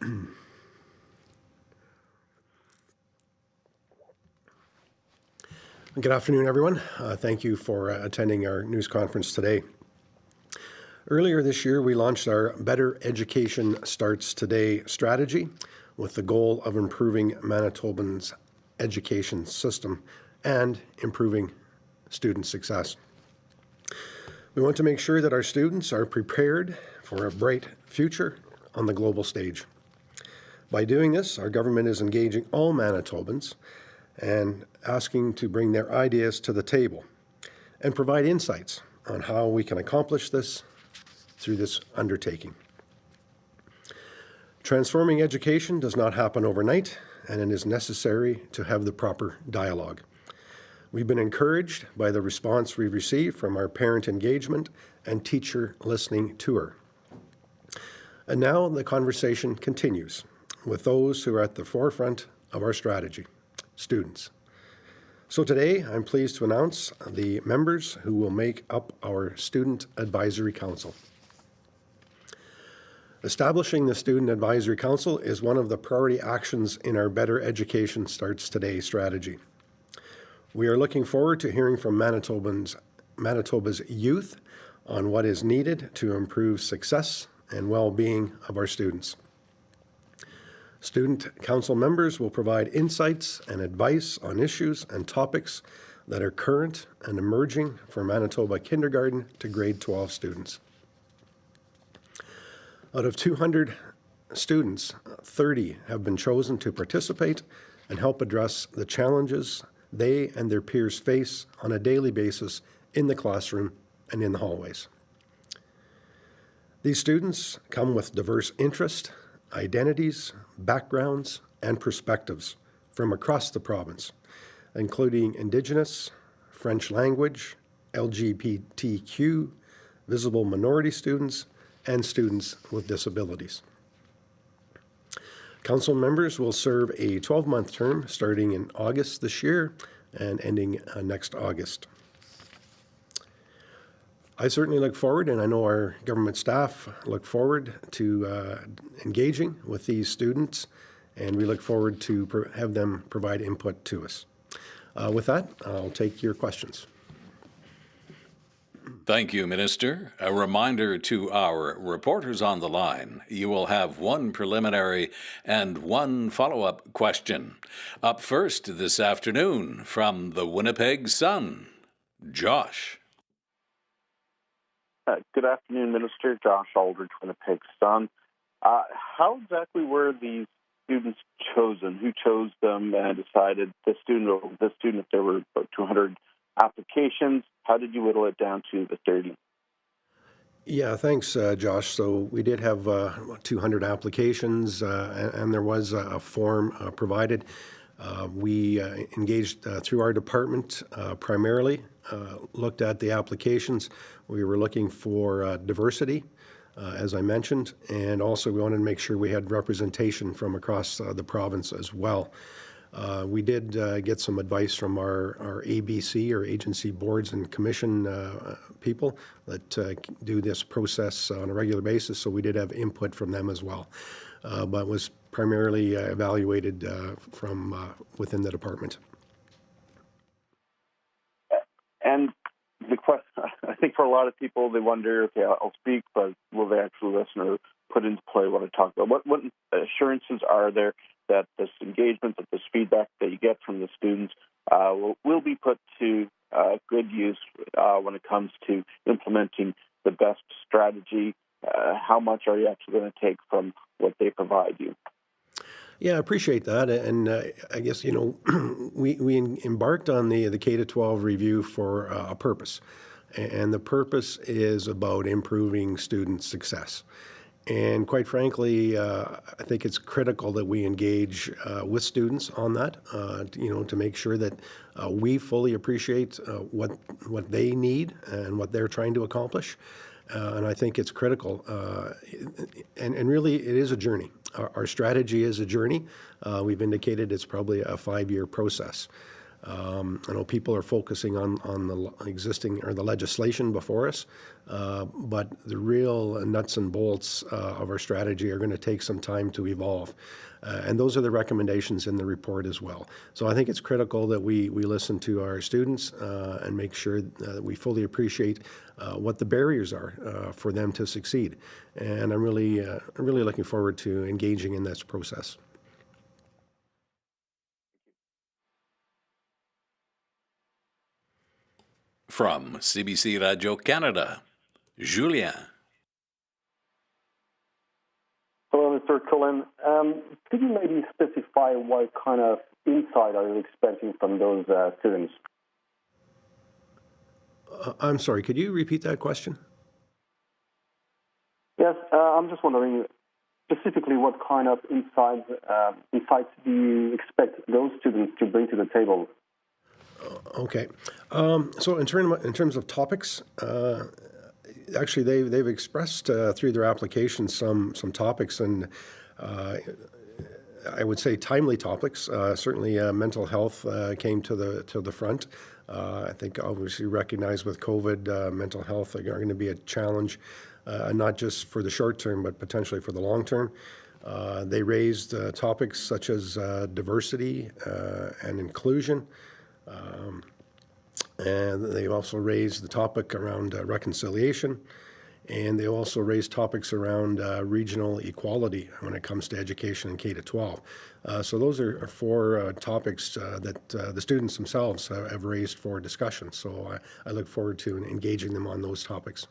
Good afternoon, everyone. Thank you for attending our news conference today. Earlier this year, we launched our Better Education Starts Today strategy with the goal of improving Manitobans' education system and improving student success. We want to make sure that our students are prepared for a bright future on the global stage. By doing this, our government is engaging all Manitobans and asking to bring their ideas to the table and provide insights on how we can accomplish this through this undertaking. Transforming education does not happen overnight, and it is necessary to have the proper dialogue. We've been encouraged by the response we've received from our parent engagement and teacher listening tour. And now the conversation continues with those who are at the forefront of our strategy, students. So today, I'm pleased to announce the members who will make up our Student Advisory Council. Establishing the Student Advisory Council is one of the priority actions in our Better Education Starts Today strategy. We are looking forward to hearing from Manitoba's youth on what is needed to improve success and well-being of our students. Student Council members will provide insights and advice on issues and topics that are current and emerging for Manitoba kindergarten to grade 12 students. Out of 200 students, 30 have been chosen to participate and help address the challenges they and their peers face on a daily basis in the classroom and in the hallways. These students come with diverse interests, identities, backgrounds, and perspectives from across the province, including Indigenous, French language, LGBTQ, visible minority students, and students with disabilities. Council members will serve a 12-month term starting in August this year and ending next August. I certainly look forward, and I know our government staff look forward to engaging with these students, and we look forward to have them provide input to us. With that, I'll take your questions. Thank you, Minister. A reminder to our reporters on the line, you will have one preliminary and one follow-up question. Up first this afternoon from the Winnipeg Sun, Josh. Good afternoon, Minister. Josh Aldridge, Winnipeg Sun. How exactly were these students chosen? Who chose them and decided this student over this student? If there were about 200 applications, how did you whittle it down to the 30? Yeah, thanks, Josh. So we did have 200 applications, and there was a form provided. We engaged through our department primarily, looked at the applications. We were looking for diversity, as I mentioned, and also we wanted to make sure we had representation from across the province as well. We did get some advice from our ABC, or Agency Boards and Commission people that do this process on a regular basis, so we did have input from them as well, but was primarily evaluated from within the department. And the question, I think for a lot of people, they wonder, okay, I'll speak, but will they actually listen or put into play what I talk about? What assurances are there that this engagement, that this feedback that you get from the students will be put to good use when it comes to implementing the best strategy? How much are you actually going to take from what they provide you? Yeah, I appreciate that. And I guess, you know, we embarked on the K-12 review for a purpose. And the purpose is about improving student success. And quite frankly, I think it's critical that we engage with students on that, you know, to make sure that we fully appreciate what they need and what they're trying to accomplish. And I think it's critical. And really, it is a journey. Our strategy is a journey. We've indicated it's probably a 5-year process. I know people are focusing on the existing or the legislation before us, but the real nuts and bolts of our strategy are going to take some time to evolve. And those are the recommendations in the report as well. So I think it's critical that we listen to our students and make sure that we fully appreciate what the barriers are for them to succeed. And I'm really looking forward to engaging in this process. From CBC Radio Canada, Julien. Hello, Mr. Cullen. Could you maybe specify what kind of insight are you expecting from those students? I'm sorry, could you repeat that question? Yes, I'm just wondering specifically what kind of insights do you expect those students to bring to the table? Okay. So in terms of topics, actually they've expressed through their application some topics, and I would say timely topics. Certainly, mental health came to the front. I think obviously recognized with COVID, mental health are going to be a challenge, not just for the short term, but potentially for the long term. They raised topics such as diversity and inclusion. And they also raised the topic around reconciliation, and they also raised topics around regional equality when it comes to education in K to 12. So those are four topics that the students themselves have raised for discussion. So I look forward to engaging them on those topics.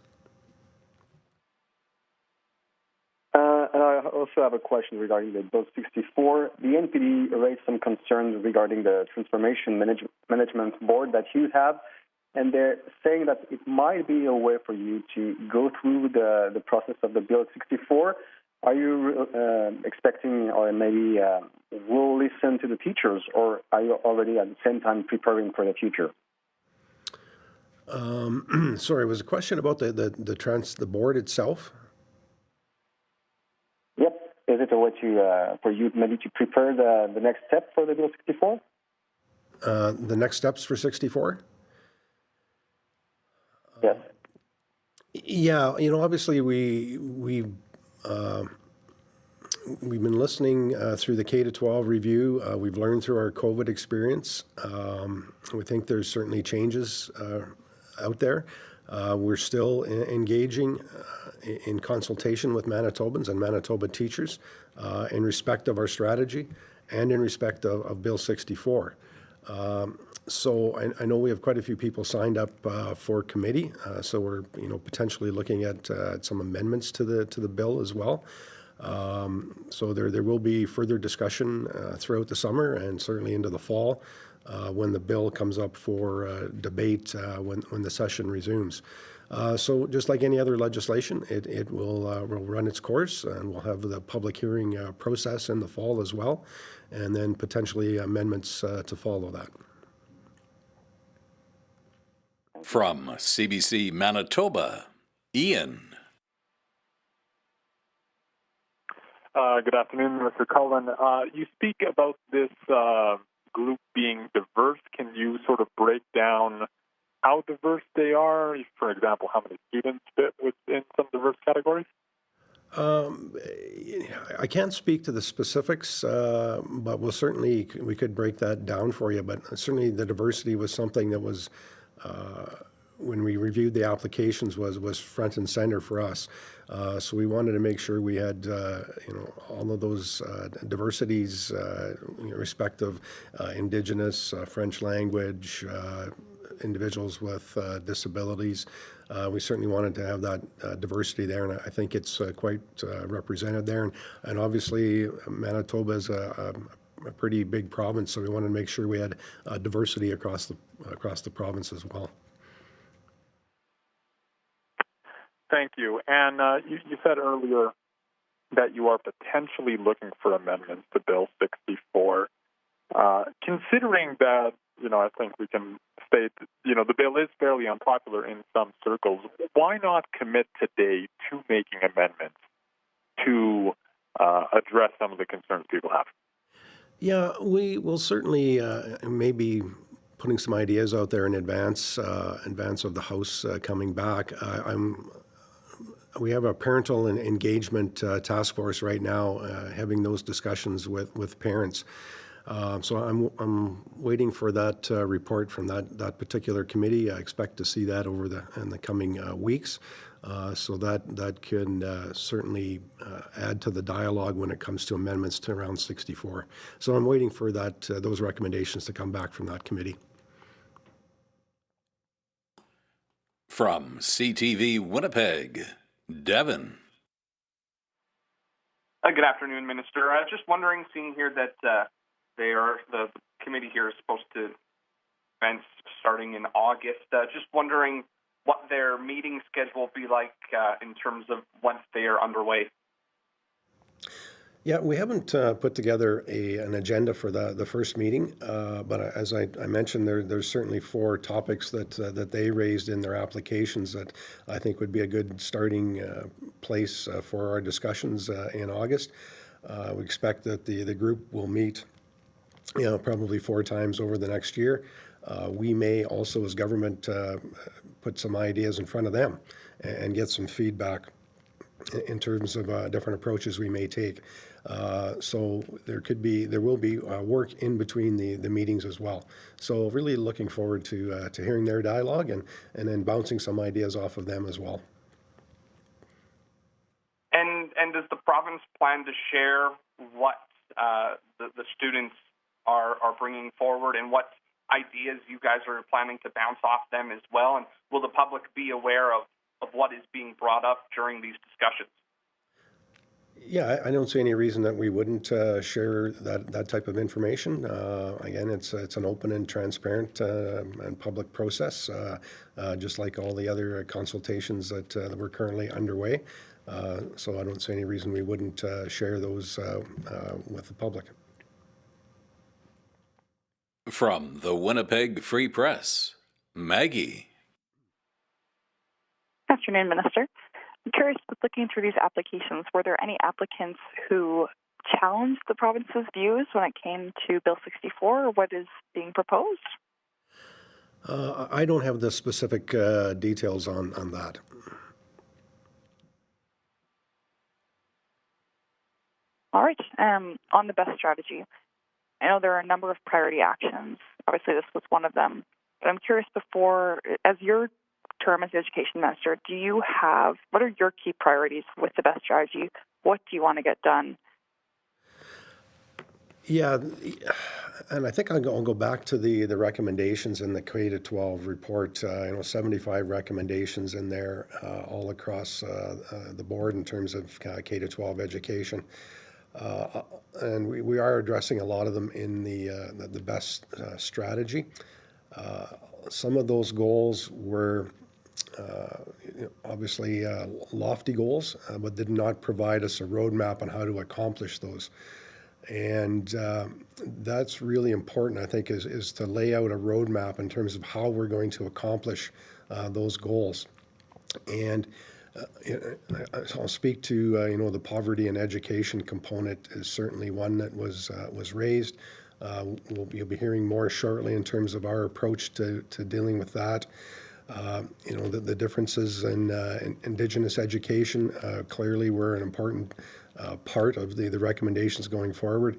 And I also have a question regarding the Bill 64. The NPD raised some concerns regarding the transformation management board that you have, and they're saying that it might be a way for you to go through the process of the Bill 64. Are you expecting or maybe will listen to the teachers, or are you already at the same time preparing for the future? Sorry, was a question about the board itself? Yep. Is it a way for you maybe to prepare the next step for the Bill 64? The next steps for 64? Yes. Yeah, obviously we've been listening through the K to 12 review. We've learned through our COVID experience. We think there's certainly changes out there. We're still engaging in consultation with Manitobans and Manitoba teachers in respect of our strategy and in respect of Bill 64. So I know we have quite a few people signed up for committee. So we're potentially looking at some amendments to the bill as well. So there will be further discussion throughout the summer and certainly into the fall when the bill comes up for debate when the session resumes. So just like any other legislation, it will run its course, and we'll have the public hearing process in the fall as well, and then potentially amendments to follow that. From CBC Manitoba, Ian. Good afternoon, Mr. Cullen. You speak about this group being diverse. Can you sort of break down how diverse they are? For example, how many students fit within some diverse categories? I can't speak to the specifics, but we could break that down for you. But certainly the diversity was something that was, when we reviewed the applications, was front and center for us. So we wanted to make sure we had, all of those diversities, respect of Indigenous, French language, individuals with disabilities. We certainly wanted to have that diversity there, and I think it's quite represented there. And obviously, Manitoba is a pretty big province, so we wanted to make sure we had diversity across the province as well. Thank you. And you said earlier that you are potentially looking for amendments to Bill 64. Considering that, I think we can state, the bill is fairly unpopular in some circles, why not commit today to making amendments to address some of the concerns people have? Yeah, we will certainly maybe putting some ideas out there in advance of the House coming back. We have a parental and engagement task force right now, having those discussions with parents. So I'm waiting for that report from that particular committee. I expect to see that in the coming weeks. So that can certainly add to the dialogue when it comes to amendments to around 64. So I'm waiting for those recommendations to come back from that committee. From CTV Winnipeg, Devin. Good afternoon, Minister. I was just wondering, seeing here that the committee here is supposed to events starting in August. Just wondering what their meeting schedule will be like in terms of once they are underway. Yeah, we haven't put together an agenda for the first meeting, but as I mentioned, there's certainly 4 topics that they raised in their applications that I think would be a good starting place for our discussions in August. We expect that the group will meet, probably 4 times over the next year. We may also, as government, put some ideas in front of them and get some feedback in terms of different approaches we may take. So there will be work in between the meetings as well. So really looking forward to hearing their dialogue and then bouncing some ideas off of them as well. And does the province plan to share what the students are bringing forward and what ideas you guys are planning to bounce off them as well? And will the public be aware of what is being brought up during these discussions? Yeah, I don't see any reason that we wouldn't share that type of information. Again, it's an open and transparent and public process, just like all the other consultations that we're currently underway. So I don't see any reason we wouldn't share those with the public. From the Winnipeg Free Press, Maggie. Good afternoon, Minister. I'm curious, looking through these applications, were there any applicants who challenged the province's views when it came to Bill 64 or what is being proposed? I don't have the specific details on that. All right. On the best strategy, I know there are a number of priority actions. Obviously, this was one of them. But I'm curious, as your term as education minister, what are your key priorities with the best strategy? What do you want to get done? Yeah, and I think I'll go back to the recommendations in the K-12 report. 75 recommendations in there, all across the board in terms of K-12 education. And we are addressing a lot of them in the best strategy. Some of those goals were obviously lofty goals, but did not provide us a roadmap on how to accomplish those. And that's really important, I think, is to lay out a roadmap in terms of how we're going to accomplish those goals. And I'll speak to the poverty and education component is certainly one that was raised. You'll be hearing more shortly in terms of our approach to dealing with that. The differences in Indigenous education clearly were an important part of the recommendations going forward,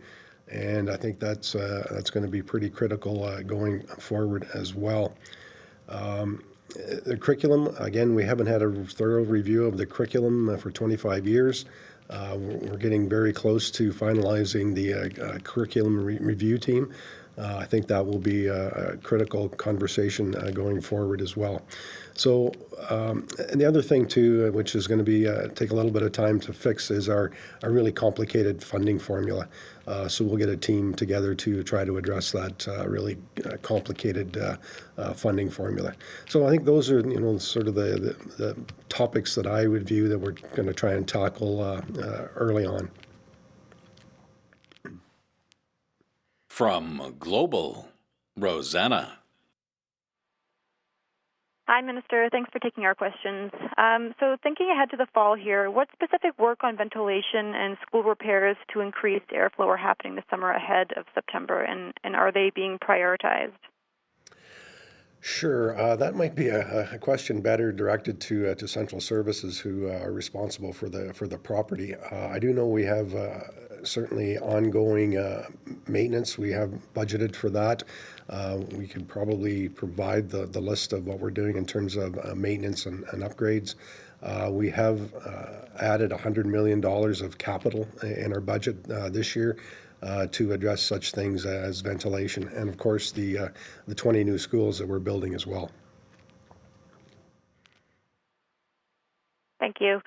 and I think that's going to be pretty critical going forward as well. The curriculum, again, we haven't had a thorough review of the curriculum for 25 years. We're getting very close to finalizing the curriculum review team. I think that will be a critical conversation going forward as well. So, and the other thing too, which is going to be take a little bit of time to fix, is our really complicated funding formula. So we'll get a team together to try to address that really complicated funding formula. So I think those are sort of the topics that I would view that we're going to try and tackle early on. From Global, Rosanna. Hi, Minister. Thanks for taking our questions. So thinking ahead to the fall here, what specific work on ventilation and school repairs to increase airflow are happening this summer ahead of September, and are they being prioritized? Sure, that might be a question better directed to Central Services, who are responsible for the property. I do know we have certainly ongoing maintenance. We have budgeted for that. We could probably provide the list of what we're doing in terms of maintenance and upgrades. We have added $100 million of capital in our budget this year to address such things as ventilation, and of course the 20 new schools that we're building as well. Thank you.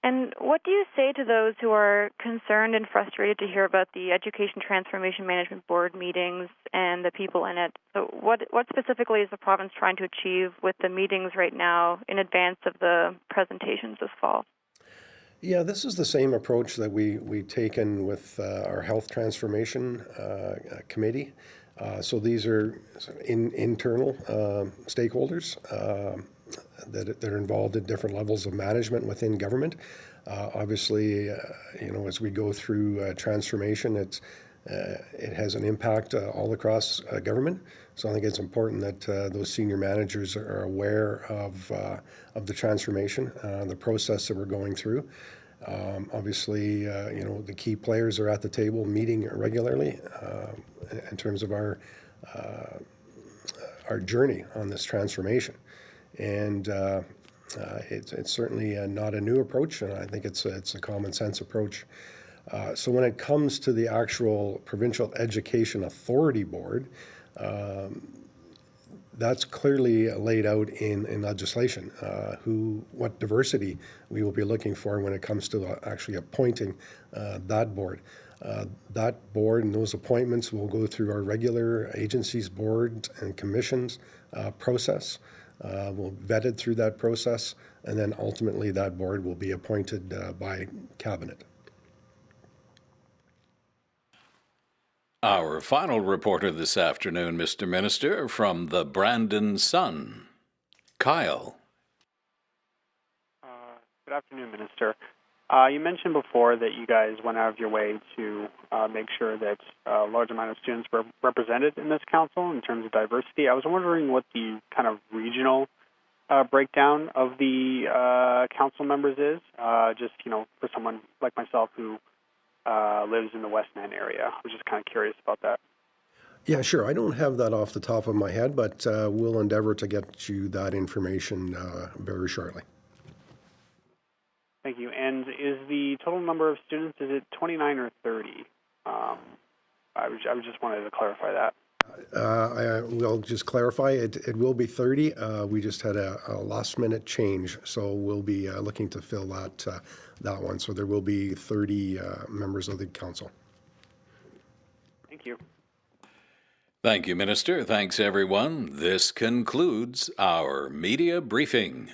And what do you say to those who are concerned and frustrated to hear about the Education Transformation Management Board meetings and the people in it? So what specifically is the province trying to achieve with the meetings right now in advance of the presentations this fall? Yeah, this is the same approach that we've taken with our Health Transformation Committee. So these are internal stakeholders that are involved at different levels of management within government. Obviously, as we go through transformation, it has an impact all across government. So I think it's important that those senior managers are aware of the transformation, the process that we're going through. Obviously, the key players are at the table meeting regularly in terms of our journey on this transformation. And it's certainly not a new approach, and I think it's a common sense approach. So when it comes to the actual Provincial Education Authority Board, that's clearly laid out in legislation, what diversity we will be looking for when it comes to actually appointing that board. That board and those appointments will go through our regular agencies, boards, and commissions process. We'll vetted through that process, and then ultimately that board will be appointed by Cabinet. Our final reporter this afternoon, Mr. Minister, from the Brandon Sun, Kyle. Good afternoon, Minister. You mentioned before that you guys went out of your way to make sure that a large amount of students were represented in this council in terms of diversity. I was wondering what the kind of regional breakdown of the council members is, just, for someone like myself who lives in the West Van area. I was just kind of curious about that. Yeah, sure. I don't have that off the top of my head, but we'll endeavor to get you that information very shortly. Thank you. And is the total number of students, is it 29 or 30? I just wanted to clarify that. I will just clarify, it will be 30. We just had a last minute change, so we'll be looking to fill that one. So there will be 30 members of the council. Thank you. Thank you, Minister. Thanks, everyone. This concludes our media briefing.